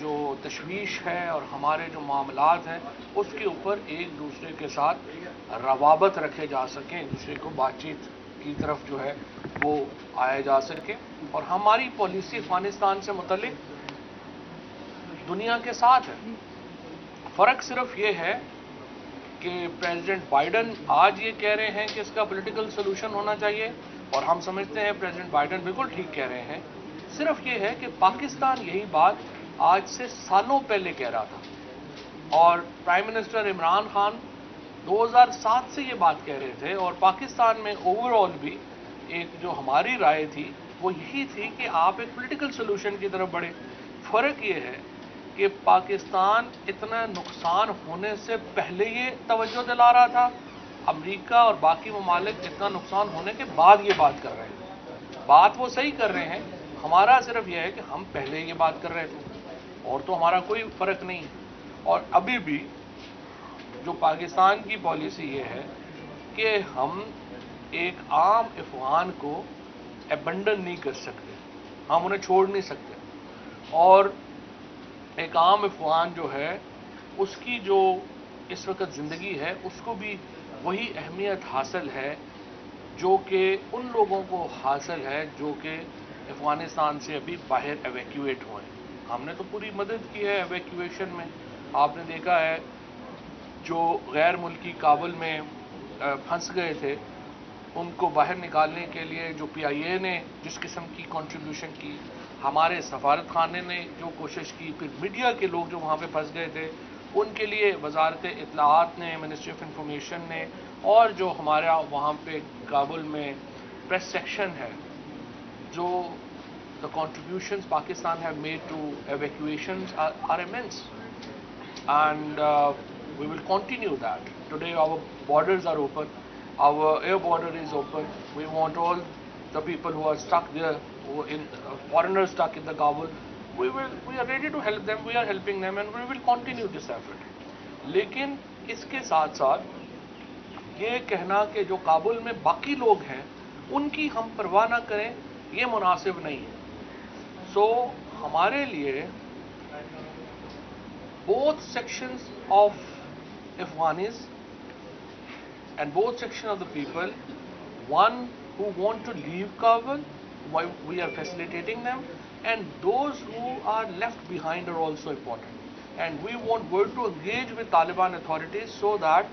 جو تشویش ہے اور ہمارے جو معاملات ہیں اس کے اوپر ایک دوسرے کے ساتھ روابط رکھے جا سکیں، ایک دوسرے کو بات چیت کی طرف جو ہے وہ آیا جا سکے، اور ہماری پالیسی افغانستان سے متعلق دنیا کے ساتھ ہے۔ فرق صرف یہ ہے کہ پریزیڈنٹ بائیڈن آج یہ کہہ رہے ہیں کہ اس کا پولیٹیکل سولوشن ہونا چاہیے، اور ہم سمجھتے ہیں پریزیڈنٹ بائیڈن بالکل ٹھیک کہہ رہے ہیں۔ صرف یہ ہے کہ پاکستان یہی بات آج سے سالوں پہلے کہہ رہا تھا، اور پرائم منسٹر عمران خان 2007 سے یہ بات کہہ رہے تھے، اور پاکستان میں اوور آل بھی ایک جو ہماری رائے تھی وہ یہی تھی کہ آپ ایک پولیٹیکل سولوشن کی طرف بڑھیں۔ فرق یہ ہے کہ پاکستان اتنا نقصان ہونے سے پہلے یہ توجہ دلا رہا تھا، امریکہ اور باقی ممالک اتنا نقصان ہونے کے بعد یہ بات کر رہے ہیں۔ بات وہ صحیح کر رہے ہیں، ہمارا صرف یہ ہے کہ ہم پہلے یہ بات کر رہے تھے، اور تو ہمارا کوئی فرق نہیں۔ اور ابھی بھی جو پاکستان کی پالیسی یہ ہے کہ ہم ایک عام افغان کو ایبنڈن نہیں کر سکتے، ہم انہیں چھوڑ نہیں سکتے، اور ایک عام افغان جو ہے اس کی جو اس وقت زندگی ہے اس کو بھی وہی اہمیت حاصل ہے جو کہ ان لوگوں کو حاصل ہے جو کہ افغانستان سے ابھی باہر ایویکیویٹ ہوئے ہیں۔ ہم نے تو پوری مدد کی ہے ایویکیویشن میں، آپ نے دیکھا ہے جو غیر ملکی کابل میں پھنس گئے تھے ان کو باہر نکالنے کے لیے جو پی آئی اے نے جس قسم کی کنٹریبیوشن کی، ہمارے سفارت خانے نے جو کوشش کی، پھر میڈیا کے لوگ جو وہاں پہ پھنس گئے تھے ان کے لیے وزارت اطلاعات نے، منسٹری آف انفارمیشن نے، اور جو ہمارا وہاں پہ کابل میں پریس سیکشن ہے، جو the contributions Pakistan have made to evacuations are immense, and we will continue that. Today our borders are open, our air border is open. We want all the people who are stuck there, foreigners stuck in the Kabul, we are ready to help them, we are helping them, and we will continue this effort. لیکن اس کے ساتھ ساتھ یہ کہنا کہ جو کابل میں باقی لوگ ہیں ان کی ہم پرواہ نہ کریں یہ مناسب نہیں ہے۔ سو ہمارے لیے both sections of Afghanis and both sections of the people, one who want to leave Kabul, we are facilitating them, and those who are left behind are also important. And we want to engage with Taliban authorities so that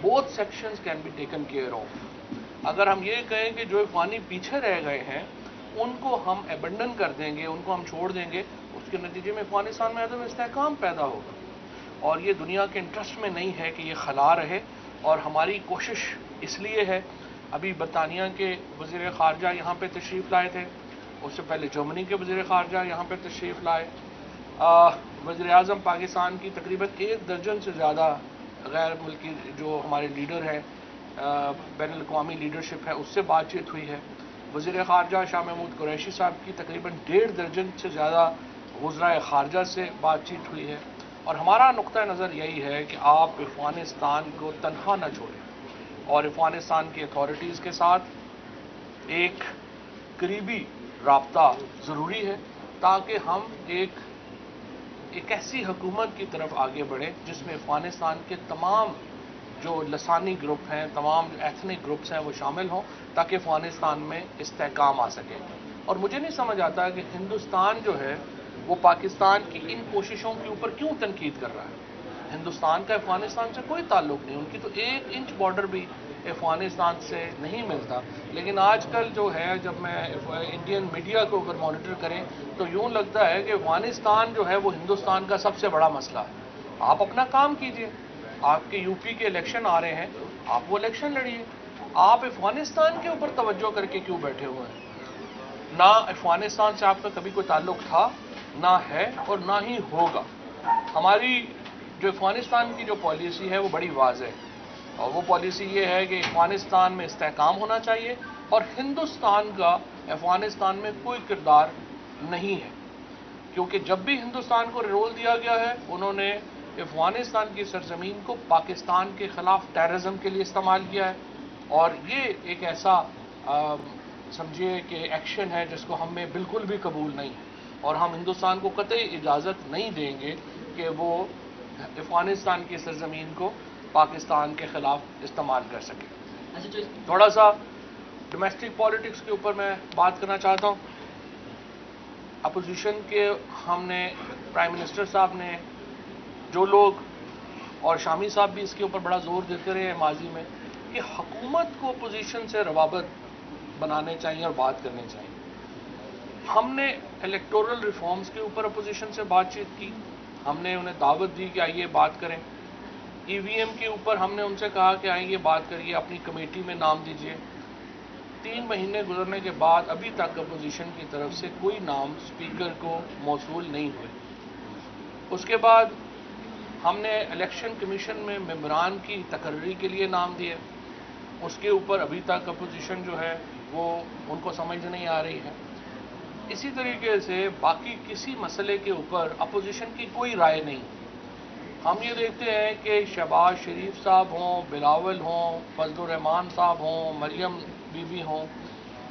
both sections can be taken care of. اگر ہم یہ کہیں کہ جو افغانی پیچھے رہ گئے ہیں ان کو ہم ایبنڈن کر دیں گے، ان کو ہم چھوڑ دیں گے، اس کے نتیجے میں افغانستان میں عدم استحکام پیدا ہوگا، اور یہ دنیا کے انٹرسٹ میں نہیں ہے کہ یہ خلا رہے۔ اور ہماری کوشش اس لیے ہے، ابھی برطانیہ کے وزیر خارجہ یہاں پہ تشریف لائے تھے، اس سے پہلے جرمنی کے وزیر خارجہ یہاں پہ تشریف لائے، وزیر اعظم پاکستان کی تقریباً 1 درجن سے زیادہ غیر ملکی جو ہمارے لیڈر ہیں، بین الاقوامی لیڈرشپ ہے، اس سے بات چیت ہوئی ہے۔ وزیر خارجہ شاہ محمود قریشی صاحب کی تقریباً 1.5 درجن سے زیادہ وزرائے خارجہ سے بات چیت ہوئی ہے، اور ہمارا نقطہ نظر یہی ہے کہ آپ افغانستان کو تنہا نہ چھوڑیں، اور افغانستان کی اتھارٹیز کے ساتھ ایک قریبی رابطہ ضروری ہے تاکہ ہم ایک ایسی حکومت کی طرف آگے بڑھیں جس میں افغانستان کے تمام جو لسانی گروپ ہیں، تمام جو ایتھنک گروپس ہیں وہ شامل ہوں، تاکہ افغانستان میں استحکام آ سکے۔ اور مجھے نہیں سمجھ آتا کہ ہندوستان جو ہے وہ پاکستان کی ان کوششوں کے اوپر کیوں تنقید کر رہا ہے۔ ہندوستان کا افغانستان سے کوئی تعلق نہیں، ان کی تو 1 انچ بارڈر بھی افغانستان سے نہیں ملتا۔ لیکن آج کل جو ہے جب میں انڈین میڈیا کو اگر مانیٹر کریں تو یوں لگتا ہے کہ افغانستان جو ہے وہ ہندوستان کا سب سے بڑا مسئلہ ہے۔ آپ اپنا کام کیجئے، آپ کے یو پی کے الیکشن آ رہے ہیں، آپ وہ الیکشن لڑیے، آپ افغانستان کے اوپر توجہ کر کے کیوں بیٹھے ہوئے ہیں؟ نہ افغانستان سے آپ کا کبھی کوئی تعلق تھا، نہ ہے، اور نہ ہی ہوگا۔ ہماری جو افغانستان کی جو پالیسی ہے وہ بڑی واضح ہے، اور وہ پالیسی یہ ہے کہ افغانستان میں استحکام ہونا چاہیے، اور ہندوستان کا افغانستان میں کوئی کردار نہیں ہے، کیونکہ جب بھی ہندوستان کو رول دیا گیا ہے انہوں نے افغانستان کی سرزمین کو پاکستان کے خلاف ٹیررزم کے لیے استعمال کیا ہے، اور یہ ایک ایسا سمجھیے کہ ایکشن ہے جس کو ہم میں بالکل بھی قبول نہیں ہے۔ اور ہم ہندوستان کو قطعی اجازت نہیں دیں گے کہ وہ افغانستان کی سرزمین کو پاکستان کے خلاف استعمال کر سکے۔ تھوڑا سا ڈومیسٹک پالیٹکس کے اوپر میں بات کرنا چاہتا ہوں۔ اپوزیشن کے ہم نے پرائم منسٹر صاحب نے جو لوگ اور شامی صاحب بھی اس کے اوپر بڑا زور دیتے رہے ہیں ماضی میں کہ حکومت کو اپوزیشن سے روابط بنانے چاہیے اور بات کرنی چاہیے۔ ہم نے الیکٹورل ریفارمز کے اوپر اپوزیشن سے بات چیت کی، ہم نے انہیں دعوت دی کہ آئیے بات کریں۔ ای وی ایم کے اوپر ہم نے ان سے کہا کہ آئیے بات کریے، اپنی کمیٹی میں نام دیجیے۔ 3 مہینے گزرنے کے بعد ابھی تک اپوزیشن کی طرف سے کوئی نام اسپیکر کو موصول نہیں ہوئے۔ اس کے بعد ہم نے الیکشن کمیشن میں ممبران کی تقرری کے لیے نام دیے، اس کے اوپر ابھی تک اپوزیشن جو ہے وہ ان کو سمجھ نہیں آ رہی ہے۔ اسی طریقے سے باقی کسی مسئلے کے اوپر اپوزیشن کی کوئی رائے نہیں۔ ہم یہ دیکھتے ہیں کہ شہباز شریف صاحب ہوں، بلاول ہوں، فضل الرحمان صاحب ہوں، مریم بی بی ہوں،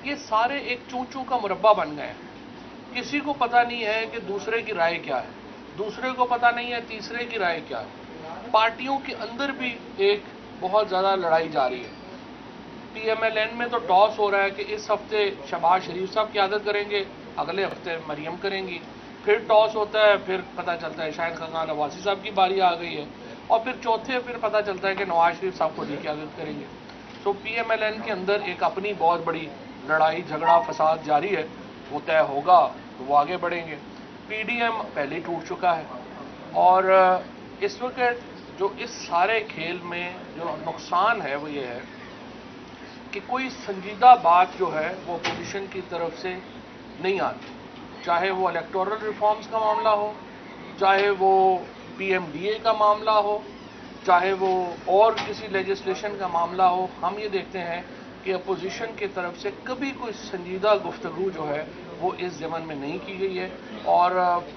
یہ سارے ایک چوں کا مربع بن گئے ہیں۔ کسی کو پتہ نہیں ہے کہ دوسرے کی رائے کیا ہے، دوسرے کو پتہ نہیں ہے تیسرے کی رائے کیا ہے۔ پارٹیوں کے اندر بھی ایک بہت زیادہ لڑائی جاری ہے۔ پی ایم ایل این میں تو ٹاس ہو رہا ہے کہ اس ہفتے شہباز شریف صاحب قیادت کریں گے، اگلے ہفتے مریم کریں گی، پھر ٹاس ہوتا ہے، پھر پتہ چلتا ہے شاہد خاقان عباسی صاحب کی باری آ گئی ہے، اور پھر چوتھے پھر پتہ چلتا ہے کہ نواز شریف صاحب خود ہی قیادت کریں گے۔ سو پی ایم ایل این کے اندر ایک اپنی بہت بڑی لڑائی جھگڑا فساد جاری ہے، وہ طے ہوگا تو وہ آگے بڑھیں گے۔ پی ڈی ایم پہلے ہی ٹوٹ چکا ہے، اور اس وقت جو اس سارے کھیل میں جو نقصان ہے وہ یہ ہے کہ کوئی سنجیدہ بات جو ہے وہ اپوزیشن کی طرف سے نہیں آتی، چاہے وہ الیکٹورل ریفارمز کا معاملہ ہو، چاہے وہ پی ایم ڈی اے کا معاملہ ہو، چاہے وہ اور کسی لیجسلیشن کا معاملہ ہو۔ ہم یہ دیکھتے ہیں کہ اپوزیشن کی طرف سے کبھی کوئی سنجیدہ گفتگو جو ہے وہ اس ضمن میں نہیں کی گئی ہے، اور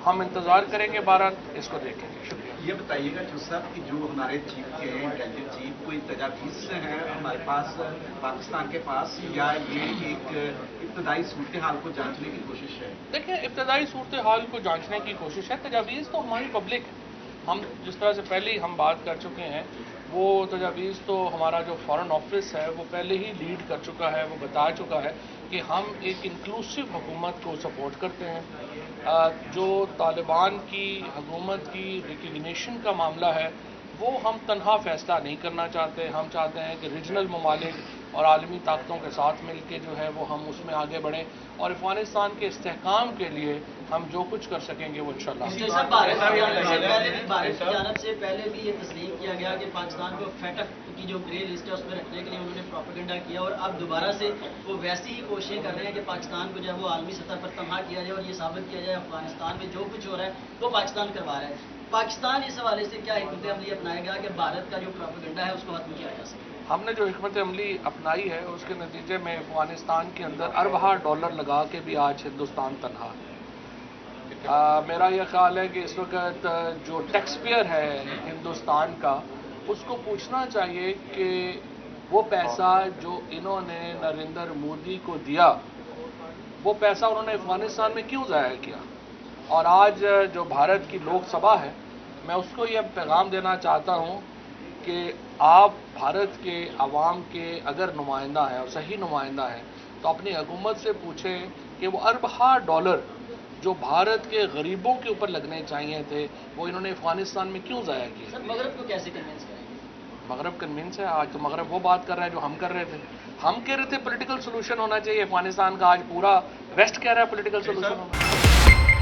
ہم انتظار کریں گے بھارت اس کو دیکھیں گے۔ شکریہ۔ یہ بتائیے گا جو صاحب کہ جو ہمارے چیف کے ہیں انٹیلیجنس چیف، کوئی تجاویز ہیں ہمارے پاس پاکستان کے پاس، یا یہ ایک ابتدائی صورتحال کو جانچنے کی کوشش ہے؟ دیکھیں، ابتدائی صورتحال کو جانچنے کی کوشش ہے، تجاویز تو ہماری پبلک ہے۔ ہم جس طرح سے پہلے ہی ہم بات کر چکے ہیں، وہ تجاویز تو ہمارا جو فارن آفس ہے وہ پہلے ہی لیڈ کر چکا ہے، وہ بتا چکا ہے کہ ہم ایک انکلوسو حکومت کو سپورٹ کرتے ہیں۔ جو طالبان کی حکومت کی ریکگنیشن کا معاملہ ہے وہ ہم تنہا فیصلہ نہیں کرنا چاہتے، ہم چاہتے ہیں کہ ریجنل ممالک اور عالمی طاقتوں کے ساتھ مل کے جو ہے وہ ہم اس میں آگے بڑھیں، اور افغانستان کے استحکام کے لیے ہم جو کچھ کر سکیں گے وہ انشاءاللہ۔ بھارت کی جانب سے پہلے بھی یہ تسلیم کیا گیا کہ پاکستان کو فیٹف کی جو گرے لسٹ ہے اس میں رکھنے کے لیے انہوں نے پروپیگنڈا کیا، اور اب دوبارہ سے وہ ویسی ہی کوششیں کر رہے ہیں کہ پاکستان کو جو ہے وہ عالمی سطح پر تنہا کیا جائے اور یہ ثابت کیا جائے افغانستان میں جو کچھ ہو رہا ہے وہ پاکستان کروا رہا ہے۔ پاکستان اس حوالے سے کیا حکمت عملی اپنائے گا کہ بھارت کا جو پروپیگنڈا ہے اس کو ختم کیا جا سکے؟ ہم نے جو حکمت عملی اپنائی ہے اس کے نتیجے میں افغانستان کے اندر اربوں ڈالر لگا کے بھی آج ہندوستان تنہا ہے۔ میرا یہ خیال ہے کہ اس وقت جو ٹیکس پیئر ہے ہندوستان کا، اس کو پوچھنا چاہیے کہ وہ پیسہ جو انہوں نے نریندر مودی کو دیا، وہ پیسہ انہوں نے افغانستان میں کیوں ضائع کیا؟ اور آج جو بھارت کی لوک سبھا ہے، میں اس کو یہ پیغام دینا چاہتا ہوں کہ آپ بھارت کے عوام کے اگر نمائندہ ہیں اور صحیح نمائندہ ہیں تو اپنی حکومت سے پوچھیں کہ وہ اربوں ڈالر جو بھارت کے غریبوں کے اوپر لگنے چاہیے تھے وہ انہوں نے افغانستان میں کیوں ضائع کیے؟ سر مغرب کو کیسے کنونس کریں گے؟ مغرب کنونس ہے، آج تو مغرب وہ بات کر رہا ہے جو ہم کر رہے تھے۔ ہم کہہ رہے تھے پولیٹیکل سولوشن ہونا چاہیے افغانستان کا، آج پورا ویسٹ کہہ رہا ہے پولیٹیکل سولوشن ہونا چاہیے۔